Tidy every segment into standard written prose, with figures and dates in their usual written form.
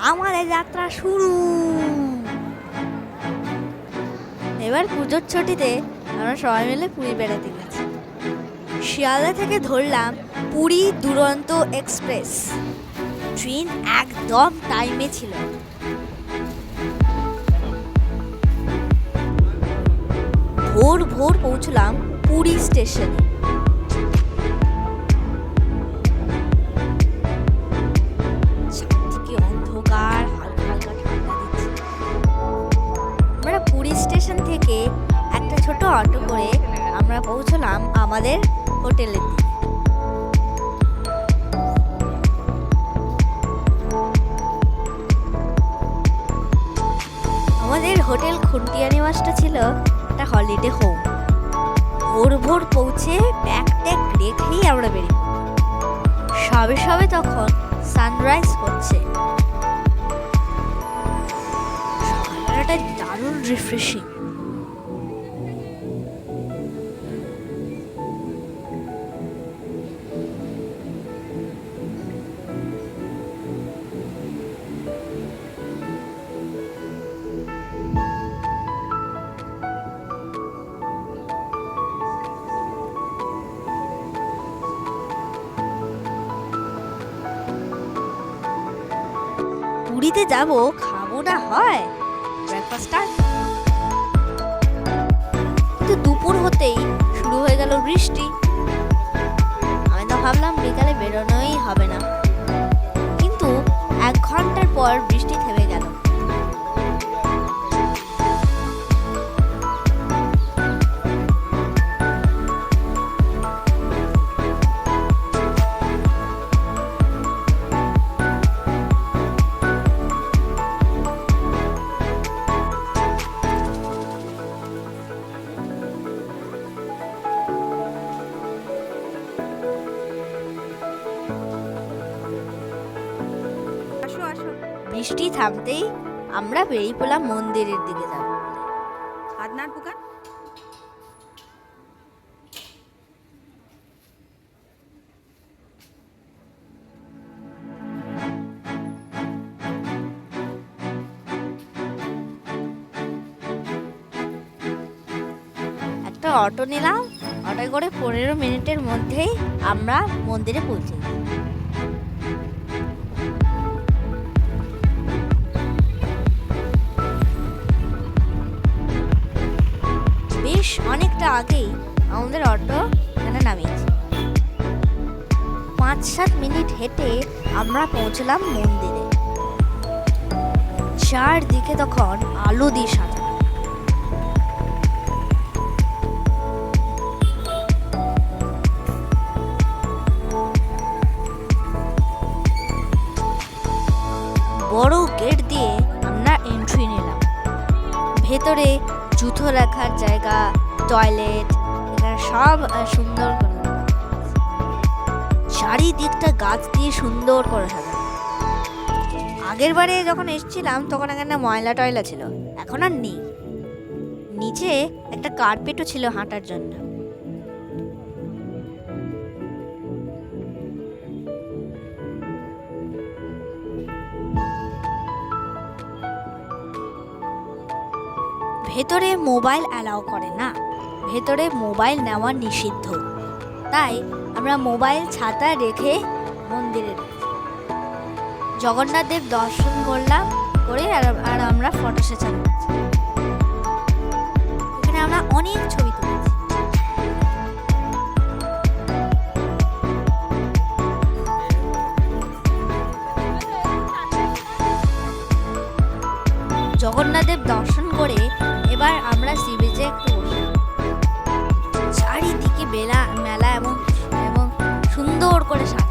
আমাদের যাত্রা শুরু। এবার পুজোর ছুটিতে আমরা সবাই মিলে পুরী বেড়াতে গেছি। শিয়ালদা থেকে ধরলাম পুরী দুরন্ত এক্সপ্রেস। ট্রেন একদম টাইমে ছিল। ভোর ভোর পৌঁছলাম পুরী স্টেশনে। চারদিকে অন্ধকার, হালকা হালকা ঠান্ডা দিচ্ছে। আমরা পুরী স্টেশন থেকে একটা ছোট অটো করে আমরা পৌঁছলাম আমাদের হোটেলের দিকে। আমাদের হোটেল খুন্টিয়া নিবাসটা ছিল একটা হলিডে হোম। ভোর ভোর পৌঁছে ব্যাগ ট্যাগ রেখেই আমরা বেরিয়ে সবে সবে তখন সানরাইজ হচ্ছে। সকালটা দারুণ রিফ্রেশিং। পুরীতে যাব, খাবো না হয় ব্রেকফাস্ট। কিন্তু দুপুর হতেই শুরু হয়ে গেল বৃষ্টি। আমি তো ভাবলাম বিকালে বেরোনোই হবে না, কিন্তু 1 ঘন্টার পর বৃষ্টি থেমে গেল। বৃষ্টি থামতেই আমরা বেরিয়ে পড়লাম মন্দিরের দিকে যাব। আদনার পুকার একটা অটো নিলাম। অটোয় করে 15 মিনিটের মধ্যেই আমরা মন্দিরে পৌঁছে গেলাম। বেশ অনেকটা আগেই আমাদের অটো এখানে নামিয়েছে। 5-7 মিনিট হেঁটে আমরা পৌঁছলাম মন্দিরে। চারদিকে তখন আলো দিয়ে সাজানো। বড় গেট দিয়ে আমরা এন্ট্রি নিলাম। ভেতরে জুতো রাখার জায়গা, টয়লেট, এখানে সব সুন্দর করে চারিদিকটা গাছ দিয়ে সুন্দর করে সাজানো। আগের বারে যখন এসেছিলাম তখন এখানে ময়লা টয়লা ছিল, এখন আর নেই। নিচে একটা কার্পেটও ছিল হাঁটার জন্য। ভেতরে মোবাইল অ্যালাউ করে না, ভেতরে মোবাইল নেওয়া নিষিদ্ধ। তাই আমরা মোবাইল ছাতায় রেখে মন্দিরে জগন্নাথ দেব দর্শন করলাম, করে আর আমরা ফটো সেশন করছি। এখানে আমরা অনেক ছবি তুলেছি। জগন্নাথ দেব দর্শন করে এবার আমরা সি বিচে একটু বসে। চারিদিকে মেলা এবং সুন্দর করে সাজানো।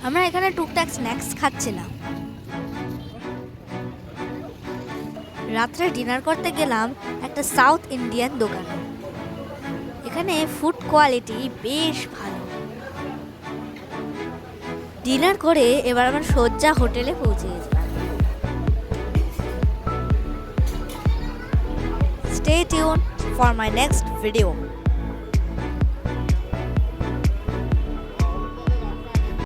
আমরা এখানে টুকটাক স্ন্যাক্স খাচ্ছিলাম। রাত্রে ডিনার করতে গেলাম একটা সাউথ ইন্ডিয়ান দোকানে। এখানে ফুড কোয়ালিটি বেশ ভালো। ডিনার করে এবার আমার সজ্জা হোটেলে পৌঁছে গেছিলাম। Stay tuned for my next video.